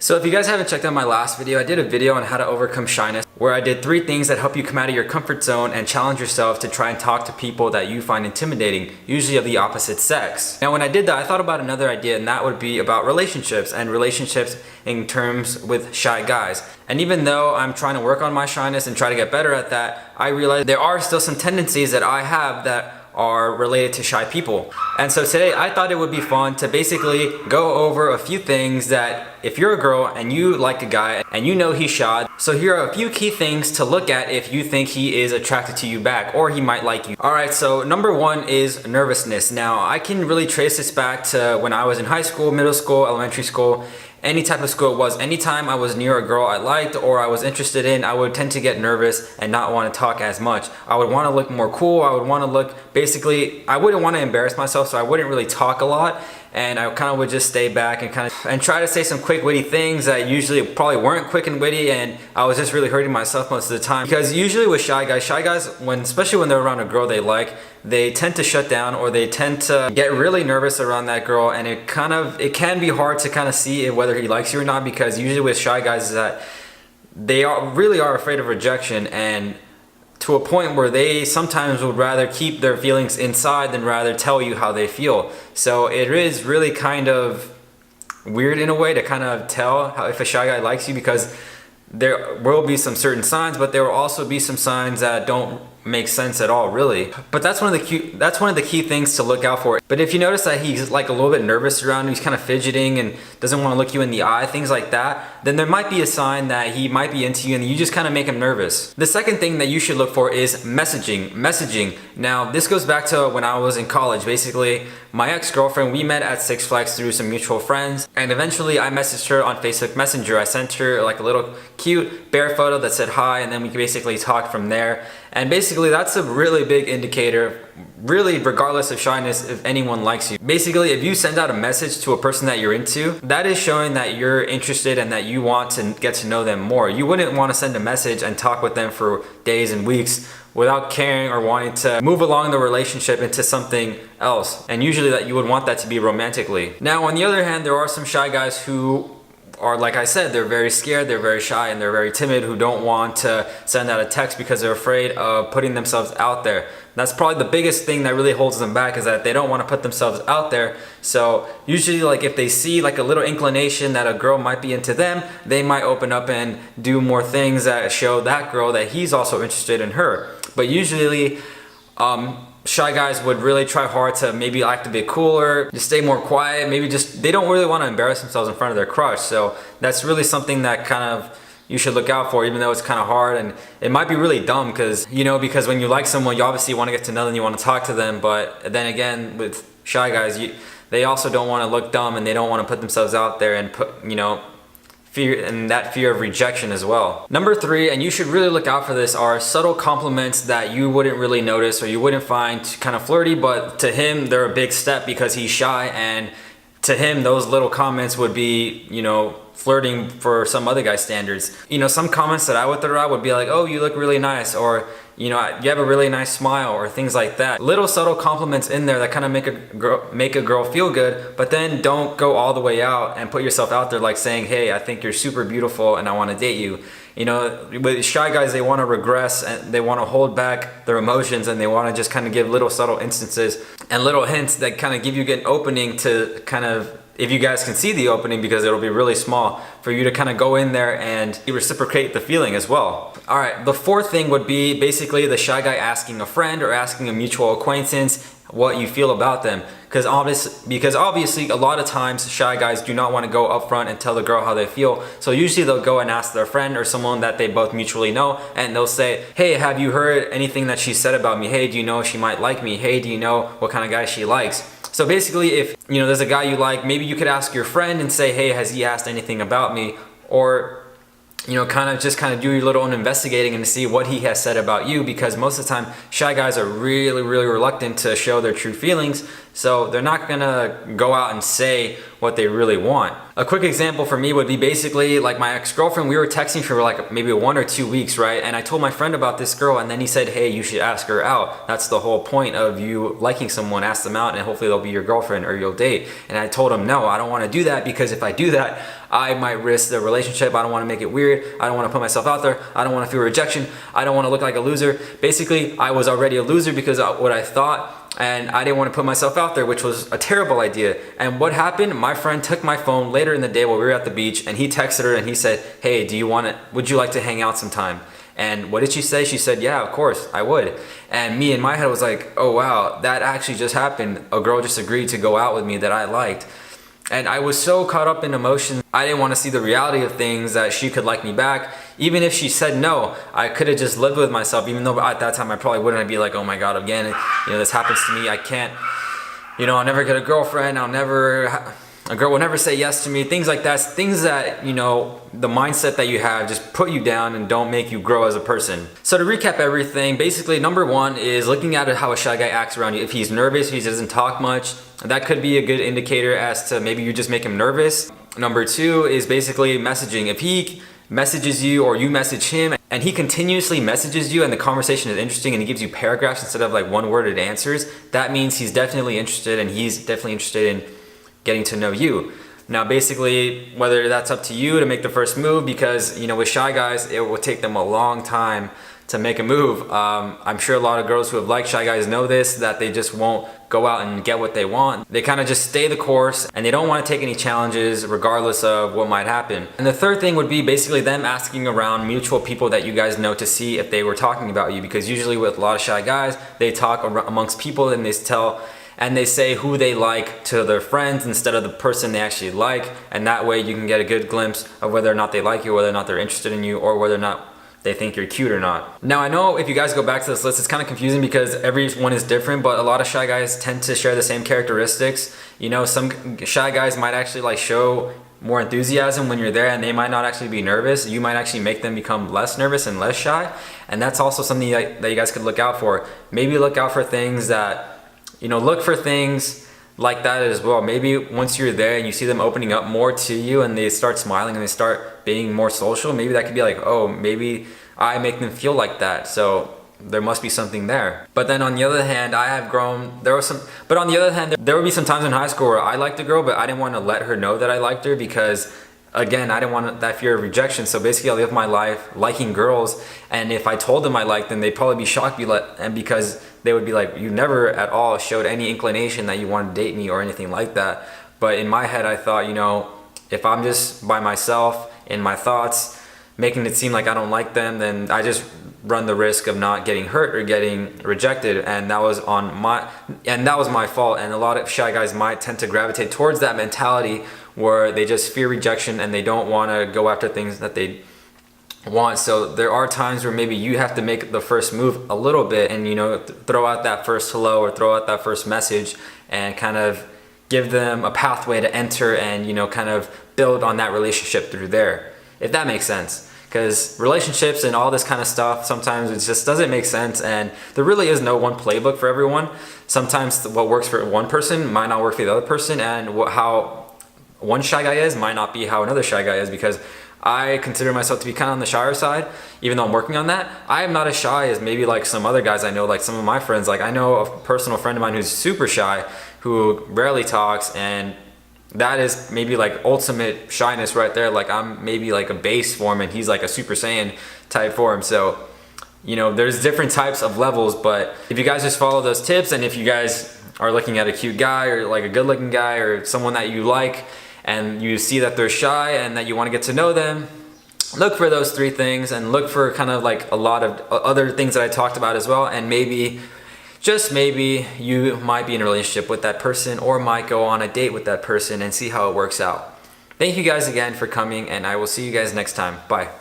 So if you guys haven't checked out my last video, I did a video on how to overcome shyness where I did 3 things that help you come out of your comfort zone and challenge yourself to try and talk to people that you find intimidating, usually of the opposite sex. Now when I did that, I thought about another idea, and that would be about relationships and relationships in terms with shy guys. And even though I'm trying to work on my shyness and try to get better at that, I realized there are still some tendencies that I have that are related to shy people. And so today I thought it would be fun to basically go over a few things that if you're a girl and you like a guy and you know he's shy, so here are a few key things to look at if you think he is attracted to you back or he might like you. Alright, so number 1 is nervousness. Now I can really trace this back to when I was in high school, middle school, elementary school. Any type of school it was, anytime I was near a girl I liked or I was interested in, I would tend to get nervous and not want to talk as much. I would want to look more cool. I would want to look, basically, I wouldn't want to embarrass myself, so I wouldn't really talk a lot. And I kind of would just stay back and try to say some quick witty things that usually probably weren't quick and witty, and I was just really hurting myself most of the time. Because usually with shy guys, especially when they're around a girl they like, they tend to shut down or they tend to get really nervous around that girl, and it can be hard to kind of see whether he likes you or not, because usually with shy guys is that they really are afraid of rejection, and to a point where they sometimes would rather keep their feelings inside than rather tell you how they feel. So it is really kind of weird in a way to kind of tell if a shy guy likes you, because there will be some certain signs, but there will also be some signs that don't make sense at all, really. But that's one of the key things to look out for. But if you notice that he's like a little bit nervous around you, he's kind of fidgeting and doesn't want to look you in the eye, things like that, then there might be a sign that he might be into you and you just kind of make him nervous. The second thing that you should look for is messaging. Now this goes back to when I was in college. Basically, my ex-girlfriend, we met at Six Flags through some mutual friends, and eventually I messaged her on Facebook Messenger. I sent her like a little cute bear photo that said hi, and then we basically talked from there. And basically that's a really big indicator, really regardless of shyness, if anyone likes you. Basically, if you send out a message to a person that you're into, that is showing that you're interested and that you want to get to know them more. You wouldn't want to send a message and talk with them for days and weeks without caring or wanting to move along the relationship into something else. And usually that you would want that to be romantically. Now on the other hand, there are some shy guys who are, like I said, they're very scared, they're very shy, and they're very timid, who don't want to send out a text because they're afraid of putting themselves out there. That's probably the biggest thing that really holds them back, is that they don't want to put themselves out there. So usually, like, if they see like a little inclination that a girl might be into them, they might open up and do more things that show that girl that he's also interested in her. But usually shy guys would really try hard to maybe act a bit cooler, just stay more quiet, maybe just, they don't really want to embarrass themselves in front of their crush. So that's really something that kind of you should look out for, even though it's kind of hard, and it might be really dumb because when you like someone, you obviously want to get to know them, you want to talk to them, but then again with shy guys, they also don't want to look dumb and they don't want to put themselves out there and put, fear of rejection as well. Number 3, and you should really look out for this, are subtle compliments that you wouldn't really notice or you wouldn't find kind of flirty, but to him they're a big step because he's shy, and to him those little comments would be, flirting for some other guy's standards. Some comments that I would throw out would be like, oh, you look really nice, or you have a really nice smile, or things like that. Little subtle compliments in there that kind of make a girl feel good, but then don't go all the way out and put yourself out there like saying, hey, I think you're super beautiful and I want to date you. With shy guys, they want to regress and they want to hold back their emotions, and they want to just kind of give little subtle instances and little hints that kind of give you an opening to kind of, if you guys can see the opening, because it'll be really small, for you to kind of go in there and reciprocate the feeling as well. Alright, the 4th thing would be basically the shy guy asking a friend or asking a mutual acquaintance what you feel about them. Because obviously a lot of times shy guys do not want to go up front and tell the girl how they feel. So usually they'll go and ask their friend or someone that they both mutually know, and they'll say, hey, have you heard anything that she said about me? Hey, do you know if she might like me? Hey, do you know what kind of guy she likes? So basically, if there's a guy you like, maybe you could ask your friend and say, hey, has he asked anything about me? Or kind of do your little own investigating and to see what he has said about you, because most of the time shy guys are really, really reluctant to show their true feelings, so they're not gonna go out and say what they really want. A quick example for me would be basically like my ex-girlfriend. We were texting for like maybe 1 or 2 weeks, right? And I told my friend about this girl, and then he said, hey, you should ask her out. That's the whole point of you liking someone. Ask them out and hopefully they'll be your girlfriend or you'll date. And I told him, no, I don't want to do that, because if I do that, I might risk the relationship. I don't want to make it weird. I don't want to put myself out there. I don't want to feel rejection. I don't want to look like a loser. Basically, I was already a loser because of what I thought, and I didn't want to put myself out there, which was a terrible idea. And what happened? My friend took my phone later in the day while we were at the beach, and he texted her and he said, "Hey, would you like to hang out sometime?" And what did she say? She said, "Yeah, of course, I would." And me in my head was like, oh wow, that actually just happened. A girl just agreed to go out with me that I liked. And I was so caught up in emotions, I didn't want to see the reality of things, that she could like me back. Even if she said no, I could have just lived with myself, even though at that time I probably wouldn't. I'd be like, oh my God, again, this happens to me. I can't, I'll never get a girlfriend. A girl will never say yes to me. Things like that. Things that, the mindset that you have just put you down and don't make you grow as a person. So to recap everything, basically number one is looking at how a shy guy acts around you. If he's nervous, if he doesn't talk much, that could be a good indicator as to maybe you just make him nervous. Number two is basically messaging. If he messages you or you message him and he continuously messages you and the conversation is interesting and he gives you paragraphs instead of like one-worded answers, that means he's definitely interested, and he's definitely interested in getting to know you. Now basically, whether that's up to you to make the first move, because with shy guys it will take them a long time to make a move. I'm sure a lot of girls who have liked shy guys know this, that they just won't go out and get what they want. They kind of just stay the course and they don't want to take any challenges regardless of what might happen. And the third thing would be basically them asking around mutual people that you guys know to see if they were talking about you, because usually with a lot of shy guys, they talk amongst people and they say who they like to their friends instead of the person they actually like, and that way you can get a good glimpse of whether or not they like you, whether or not they're interested in you, or whether or not they think you're cute or not. Now I know if you guys go back to this list, it's kind of confusing because everyone is different, but a lot of shy guys tend to share the same characteristics. Some shy guys might actually show more enthusiasm when you're there, and they might not actually be nervous. You might actually make them become less nervous and less shy, and that's also something that you guys could look out for. Maybe look out for things that look for things like that as well. Maybe once you're there and you see them opening up more to you and they start smiling and they start being more social, maybe that could be like, oh, maybe I make them feel like that, so there must be something there. But then on the other hand, I have grown, there would be some times in high school where I liked a girl, but I didn't want to let her know that I liked her because, again, I didn't want that fear of rejection. So basically I lived my life liking girls, and if I told them I liked them, they'd probably be shocked, and because they would be like, you never at all showed any inclination that you wanted to date me or anything like that. But in my head I thought, if I'm just by myself in my thoughts making it seem like I don't like them, then I just run the risk of not getting hurt or getting rejected, and that was my fault. And a lot of shy guys might tend to gravitate towards that mentality where they just fear rejection and they don't want to go after things that they want. So there are times where maybe you have to make the first move a little bit and throw out that first hello or throw out that first message and kind of give them a pathway to enter and kind of build on that relationship through there, if that makes sense. Because relationships and all this kind of stuff, sometimes it just doesn't make sense, and there really is no one playbook for everyone. Sometimes what works for one person might not work for the other person, and how one shy guy is might not be how another shy guy is, because I consider myself to be kind of on the shyer side, even though I'm working on that. I am not as shy as maybe some other guys I know, like some of my friends. I know a personal friend of mine who's super shy, who rarely talks, and that is maybe ultimate shyness right there. I'm maybe a base form and he's a Super Saiyan type form. So, there's different types of levels, but if you guys just follow those tips, and if you guys are looking at a cute guy or a good looking guy or someone that you like, and you see that they're shy and that you want to get to know them, look for those three things and look for kind of a lot of other things that I talked about as well, and maybe, just maybe, you might be in a relationship with that person or might go on a date with that person and see how it works out. Thank you guys again for coming, and I will see you guys next time. Bye.